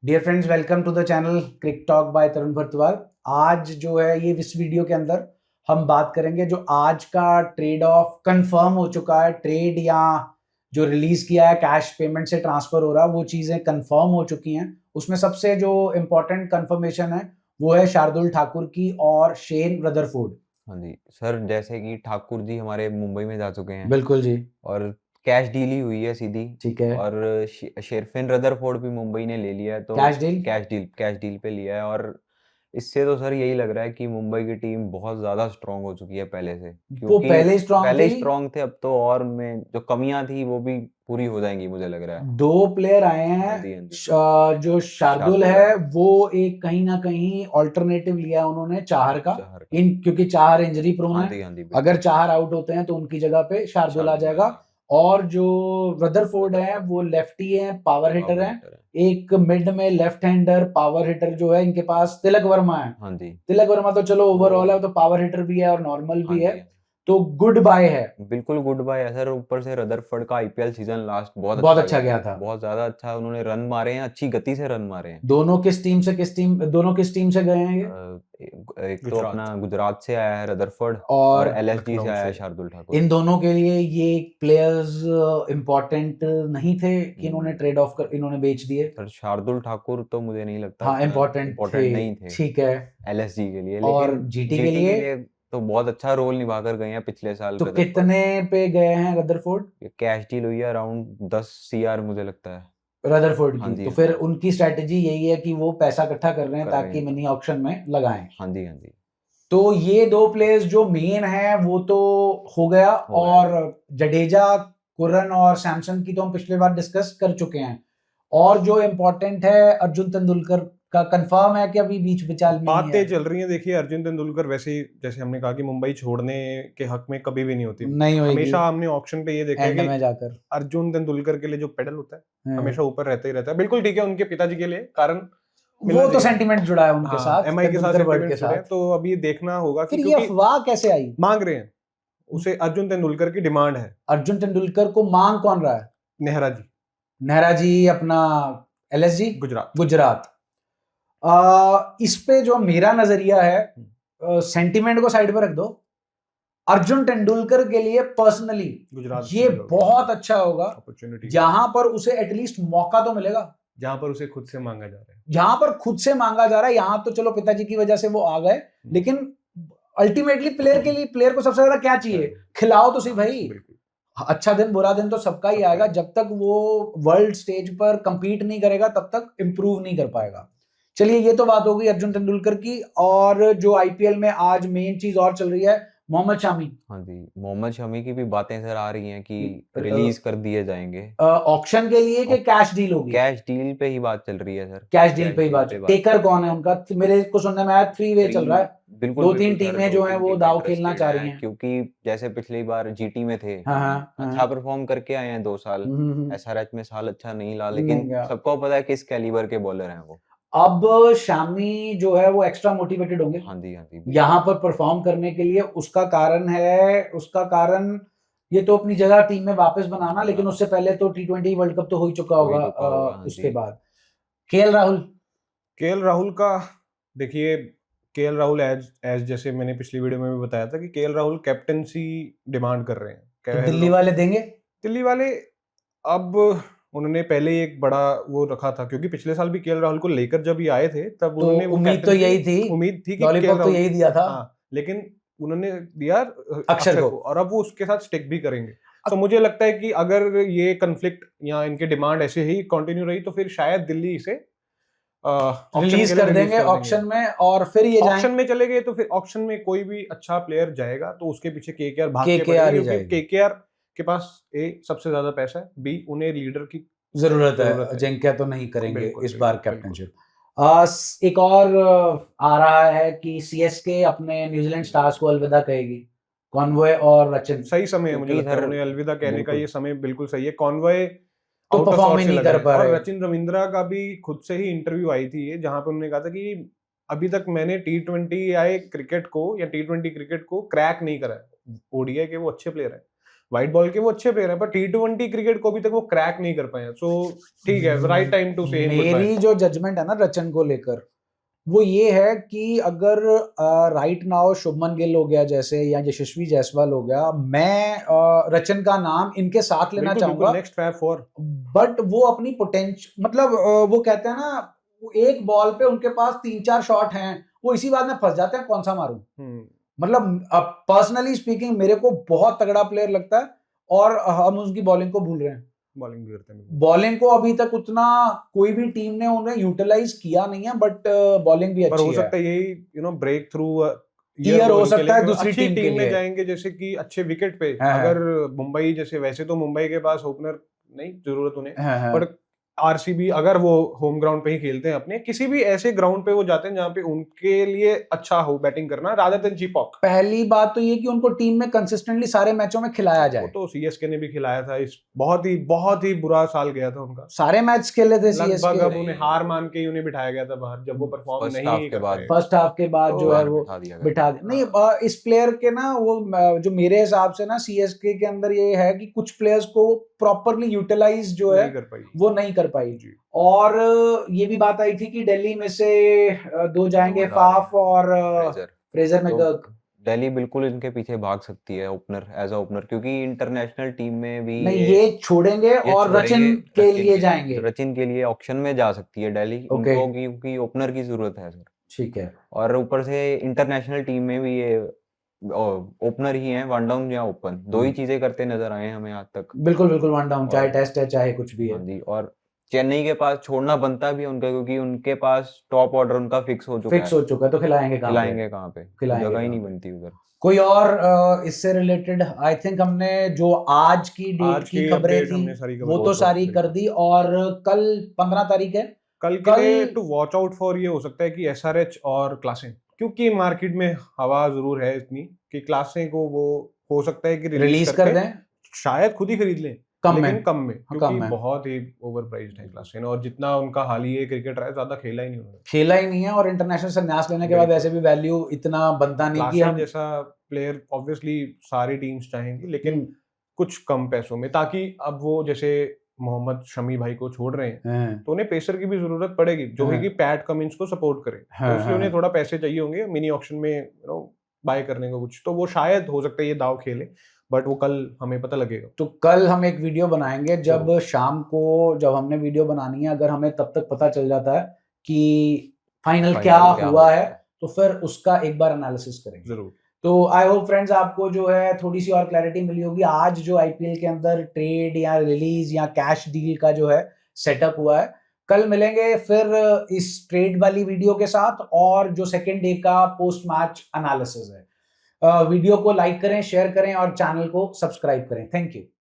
Dear friends, welcome to the channel Cric Talk by Tarun Bharatwal. आज जो है ये इस वीडियो के अंदर हम बात करेंगे जो आज का ट्रेड ऑफ कंफर्म हो चुका है, ट्रेड या जो रिलीज किया है कैश पेमेंट से ट्रांसफर हो रहा है, वो चीजें कंफर्म हो चुकी हैं। उसमें सबसे जो इम्पोर्टेंट कंफर्मेशन है वो है शार्दुल ठाकुर की और शेन रदरफोर्ड। हाँ जी सर, जैसे कि ठाकुर जी हमारे मुंबई में जा चुके हैं बिल्कुल जी। और कैश डील ही हुई है सीधी। ठीक है। और शेरफिन रदरफोर्ड भी मुंबई ने ले लिया है, तो कैश डील। कैश डील पे लिया है। और इससे तो सर यही लग रहा है कि मुंबई की टीम बहुत ज़्यादा स्ट्रांग हो चुकी है पहले से, वो क्योंकि पहले स्ट्रांग पहले थी। ही स्ट्रांग थे, अब तो और में जो कमियां थी वो भी पूरी हो जाएंगी मुझे लग रहा है। दो प्लेयर आए हाँ हैं। जी, हाँ जी। जो शार्दुल शार्दुल है है। वो एक कहीं ना कहीं ऑल्टरनेटिव लिया उन्होंने चाहर का। चाहर का। इन क्योंकि चाहर इंजरी प्रोन हाँ है। जी, हाँ जी, अगर बिल्कुल। चाहर आउट होते हैं तो उनकी जगह पे शार्दुल आ शार्दुल जाएगा। आएंगे। और जो रदरफोर्ड है रदरफोर्ड वो लेफ्टी है, पावर हिटर पावर है। हिटर है। एक मिड में लेफ्ट हैंडर पावर हिटर जो है इनके पास तिलक वर्मा है। हाँ जी। तिलक वर्मा तो चलो वो ओवरऑल है, तो पावर हिटर भी है और नॉर्मल हाँ भी है। जी, हाँ जी। तो गुड बाय है। बिल्कुल गुड बाय है सर। ऊपर से रदरफोर्ड का आईपीएल सीजन लास्ट बहुत बहुत अच्छा अच्छा गया गया है, था। बहुत ज्यादा अच्छा। उन्होंने रन मारे हैं, अच्छी गति से रन मारे हैं। दोनों किस टीम से गए हैं ये? एक तो अपना गुजरात। गुजरात से आया है रदरफोर्ड, और और एलएसजी से लखनऊ आया से। है शार्दुल ठाकुर। इन दोनों के लिए ये प्लेयर्स इम्पोर्टेंट नहीं थे कि इन्होंने हम्म, ट्रेड ऑफ कर इन्होंने बेच दिए। सर शार्दुल ठाकुर तो मुझे नहीं लगता हाँ, इम्पोर्टेंट थे। इम्पोर्टेंट नहीं थे ठीक है। एलएसजी के लिए, और लेकिन जीटी के जीटी के लिए लिए तो बहुत अच्छा रोल निभा कर गए हैं पिछले साल तो रदरफोर्ड। कितने पे गए हैं रदरफोर्ड? ये कैश डील हुई है अराउंड 10 CR मुझे लगता है। रदरफोर्ड हाँ की जी, तो हाँ फिर जी। उनकी स्ट्रैटेजी यही है कि वो पैसा इकट्ठा कर रहे हैं कर रहे ताकि हैं। मिनी ऑक्शन में लगाएं। हाँ जी, हाँ जी। तो ये दो प्लेयर्स जो मेन है वो तो हो गया। हो गया और जी। जडेजा, कुरन और सैमसन की तो हम पिछले बार डिस्कस कर चुके हैं। और जो इम्पोर्टेंट है, अर्जुन तेंदुलकर का कंफर्म है कि अभी बीच बिचाल में ही है? बातें चल रही हैं। देखिए, अर्जुन तेंदुलकर वैसे ही, जैसे हमने कहा कि मुंबई छोड़ने के हक में कभी भी नहीं होती। नहीं होएगी। हमेशा हमने ऑक्शन पे ये देखा है एंड कि में जाकर। अर्जुन तेंदुलकर के लिए जो पेडल होता है हाँ। हमेशा ऊपर रहता ही रहता है। बिल्कुल ठीक है, उनके पिताजी के लिए कारण वो मिलना तो चाहिए। सेंटिमेंट जुड़ा है उनके हाँ, साथ, एमआई के साथ तेंदुलकर वर्ड के सेंटिमेंट्स जुड़े हैं, साथ। तो अब ये देखना होगा कि फिर ये क्योंकि अफवाह कैसे आई? मांग रहे हैं उसे, अर्जुन तेंदुलकर की डिमांड है। अर्जुन तेंदुलकर को मांग कौन रहा है? नेहरा जी, नेहरा जी अपना एलएसजी गुजरात। गुजरात। इस पे जो मेरा नजरिया है, सेंटिमेंट को साइड पर रख दो। अर्जुन तेंदुलकर के लिए पर्सनली गुजरात ये अच्छी जगह बहुत अच्छा होगा, अपॉर्चुनिटी, जहां पर उसे एटलीस्ट मौका तो मिलेगा। जहां पर उसे खुद से मांगा जा रहा है। जहां पर खुद से मांगा जा रहा है, यहां तो चलो पिताजी की वजह से वो आ गए, लेकिन अल्टीमेटली प्लेयर के लिए, प्लेयर को सबसे ज्यादा क्या चाहिए? खिलाओ तो सही भाई। बिल्कुल। अच्छा दिन बुरा दिन तो सबका ही आएगा। जब तक वो वर्ल्ड स्टेज पर कंपीट नहीं करेगा तब तक इंप्रूव नहीं कर पाएगा। चलिए, ये तो बात हो गई अर्जुन तेंदुलकर की। और जो आईपीएल में आज मेन चीज और चल रही है, मोहम्मद शामी। हाँ जी, मोहम्मद शमी की भी बातें सर आ रही हैं कि रिलीज कर दिए जाएंगे। ऑक्शन के लिए कि कैश डील होगी? कैश डील पे ही बात चल रही है सर। कैश डील कैश पे ही डील बात। पे बात चल टेकर रही कौन है। है उनका? मेरे को सुनने में आया 3 वे चल रहा है। बिल्कुल दो तीन बिल्कुल सर, टीमें दो जो हैं तीन वो टीमें दाव खेलना इंटरेस्टेड चाह रही हैं, हैं। क्योंकि जैसे पिछली बार जीटी में थे, हाँ हाँ अच्छा हाँ। परफॉर्म करके आए हैं 2 साल। एसआरएच में साल अच्छा नहीं ला, नहीं लेकिन गया। सबको पता है किस कैलिबर के बॉलर हैं वो। अब शामी जो है वो एक्स्ट्रा मोटिवेटेड होंगे हाँ जी, हाँ जी, बिल्कुल। यहाँ पर परफॉर्म करने के लिए। उसका कारण ये तो अपनी जगह टीम में वापस बनाना, लेकिन बनाना उससे पहले तो टी20 वर्ल्ड कप तो हो ही चुका हो ही होगा। चुका होगा। हाँ उसके जी। बाद केएल राहुल। केएल राहुल का, देखिए, केएल राहुल एज एज जैसे मैंने पिछली वीडियो में भी बताया था कि केएल राहुल कैप्टनसी डिमांड कर रहे हैं। तो केएल दिल्ली राहुल, वाले देंगे? दिल्ली वाले, अब उन्होंने पहले ही एक बड़ा वो रखा था, क्योंकि पिछले साल भी केएल राहुल को लेकर जब ये आए थे तब तो उन्होंने वो उम्मीद तो कैप्टनसी, यही थी, उम्मीद थी कि केएल लॉलीपॉप तो राहुल, यही दिया था। हाँ, लेकिन उन्होंने दिया अक्षर अक्षर को। को, और अब वो उसके साथ स्टिक भी करेंगे। तो मुझे लगता है कि अगर ये कन्फ्लिक्ट या इनकी डिमांड ऐसे ही कंटिन्यू रही तो फिर शायद दिल्ली इसे ऑक्शन रिलीज के लिए कर रिलीज देंगे कर देंगे। ऑक्शन में और फिर ये जाएं। ऑक्शन में चले गए तो फिर ऑक्शन में कोई भी अच्छा प्लेयर जाएगा तो उसके पीछे केकेआर भाग के केकेआर पड़ेगी, ही क्योंकि जाएगी। केकेआर के पास ए सबसे ज्यादा पैसा है, बी उन्हें लीडर की जरूरत है। जरूरत है। अजिंक्य तो नहीं करेंगे बिल्कुल इस बार बिल्कुल बिल्कुल। कैप्टनशिप। एक और आ रहा है कि सीएसके अपने न्यूजीलैंड स्टार्स को अलविदा कहेगी। कॉनवॉय और रचिन। सही समय है, मुझे क्योंकि लगता है सर उन्हें अलविदा कहने का बिल्कुल ये समय बिल्कुल सही है। कॉनवॉय तो आउट ऑफ परफॉर्म सॉर्ट ही से नहीं लग कर रहे हैं, पा और रहे। रचिन रविंद्रा का भी खुद से ही इंटरव्यू आई थी ये, जहां पे उन्होंने कहा था कि अभी तक मैंने T20 क्रिकेट को या T20 क्रिकेट को क्रैक नहीं करा है। ओडीआई के वो अच्छे प्लेयर हैं, व्हाइट बॉल के वो अच्छे प्लेयर हैं, पर T20 क्रिकेट को अभी तक वो क्रैक नहीं कर पाए हैं। सो ठीक है, राइट टाइम टू से मेरी जो जजमेंट है ना रचन को लेकर, वो ये है कि अगर राइट नाउ शुभमन गिल हो गया जैसे, या यशस्वी जायसवाल हो गया, मैं रचन का नाम इनके साथ लेना चाहूंगा। Next fab four. बट वो अपनी पोटेंशियल, मतलब वो कहते हैं ना, वो एक बॉल पे उनके पास 3-4 शॉट हैं, वो इसी बात में फंस जाते हैं कौन सा मारूं। मतलब पर्सनली स्पीकिंग मेरे को बहुत तगड़ा प्लेयर लगता है, और हम उसकी बॉलिंग को भूल रहे हैं। बॉलिंग भी करते हैं, बॉलिंग को अभी तक उतना कोई भी टीम ने उन्हें यूटिलाइज किया नहीं है, बट बॉलिंग भी पर अच्छी हो है। सकता है यही ब्रेक थ्रू ईयर हो सकता है दूसरी टीम के में लिए। जाएंगे, जैसे कि अच्छे विकेट पे। हाँ, अगर मुंबई जैसे, वैसे तो मुंबई के पास ओपनर नहीं जरूरत उन्हें, हाँ, पर आरसीबी अगर वो होम ग्राउंड पे ही खेलते हैं, अपने किसी भी ऐसे ग्राउंड पे वो जाते हैं जहाँ पे उनके लिए अच्छा हो बैटिंग करना, रादर देन चीपॉक। पहली बात तो ये कि उनको टीम में कंसिस्टेंटली सारे मैचों में खिलाया वो जाए। तो सीएसके ने भी खिलाया था, इस बहुत ही बुरा साल गया था उनका। सारे मैच खेले थे लगभग सीएसके। अब उन्हें हार मान के ही उन्हें बिठाया गया था बाहर, जब वो परफॉर्म फर्स्ट नहीं हाफ के कर बाद। पाए। फर्स्ट हाफ के बाद तो जो है बाहर वो बिठा दिया गया। बिठा दिया। नहीं, इस प्लेयर के ना वो जो मेरे हिसाब से ना सीएसके के अंदर ये है कि कुछ प्लेयर्स को प्रॉपरली यूटिलाइज जो है नहीं कर पाई। वो नहीं कर पाई। जी। और ये भी बात आई थी कि दिल्ली में से 2 जाएंगे, दो फाफ और फ्रेजर तो मैकगर्क। दिल्ली बिल्कुल इनके पीछे भाग सकती है ओपनर, एज अ ओपनर, क्योंकि इंटरनेशनल टीम में भी नहीं, ये छोड़ेंगे ये और रचिन छोड़ेंगे, के लिए जाएंगे। रचिन के लिए ऑक्शन में जा सकती है दिल्ली ओके। उनको, क्योंकि ओपनर की जरूरत है सर। ठीक है। और ऊपर से इंटरनेशनल टीम में भी ये ओपनर ही हैं, वन डाउन या ओपन, दो ही चीजें करते नजर आए हैं हमें आज तक। बिल्कुल बिल्कुल, वन डाउन, चाहे और- टेस्ट है चाहे कुछ भी हाँ है। जी, और चेन्नई के पास छोड़ना बनता भी है उनका, क्योंकि उनके पास टॉप ऑर्डर उनका फिक्स हो चुका फिक्स है। हो चुका है, तो खिलाएंगे कहाँ पे? खिलाएंगे कहाँ पे, खिलाएंगे जगह ही कहाँ नहीं पे? बनती उधर। कोई और इससे रिलेटेड, आई थिंक हमने जो आज की डेट आज की की खबरें अपडेट थी हमने सारी वो cover तो कर सारी दी। कर दी। और कल 15 तारीख है, कल के लिए टू वॉच आउट फॉर ये हो सकता है कि एसआरएच और क्लासें, क्योंकि मार्केट में हवा जरूर है इतनी कि क्लासें को वो हो सकता है कि रिलीज कर दें शायद खुद ही खरीद लें, कम लेकिन में। कम में, क्योंकि कम में। बहुत ही ओवर प्राइस्ड है क्लासें, और जितना उनका हाल ही क्रिकेट रहा है ज्यादा खेला ही नहीं उन्होंने। खेला ही नहीं है, और इंटरनेशनल संन्यास लेने के बाद बिल्कुल। वैसे भी वैल्यू इतना बनता नहीं कि क्लासें हम जैसा प्लेयर ऑब्वियसली सारी टीम्स चाहेंगी, लेकिन हम्म, कुछ कम पैसों में, ताकि अब वो जैसे मोहम्मद शमी भाई को छोड़ रहे हैं हैं, तो उन्हें पेसर की भी जरूरत पड़ेगी, जो है कि पैट कमिंस को सपोर्ट करे। हाँ, तो इसलिए उन्हें थोड़ा पैसे चाहिए होंगे मिनी ऑक्शन में बाय करने को कुछ, तो वो शायद हो सकता है ये दाव खेले, बट वो कल हमें पता लगेगा। तो कल हम एक वीडियो बनाएंगे, जब जरूर। शाम को जब हमने वीडियो बनानी है, अगर हमें तब तक पता चल जाता है कि फाइनल क्या हुआ है, तो फिर उसका एक बार एनालिसिस करेंगे जरूर। तो आई होप फ्रेंड्स आपको जो है थोड़ी सी और क्लैरिटी मिली होगी। आज जो आईपीएल के अंदर ट्रेड या रिलीज या कैश डील का जो है सेटअप हुआ है, कल मिलेंगे फिर इस ट्रेड वाली वीडियो के साथ, और जो सेकेंड डे का पोस्ट मैच एनालिसिस है। वीडियो को लाइक करें, शेयर करें और चैनल को सब्सक्राइब करें। Thank you.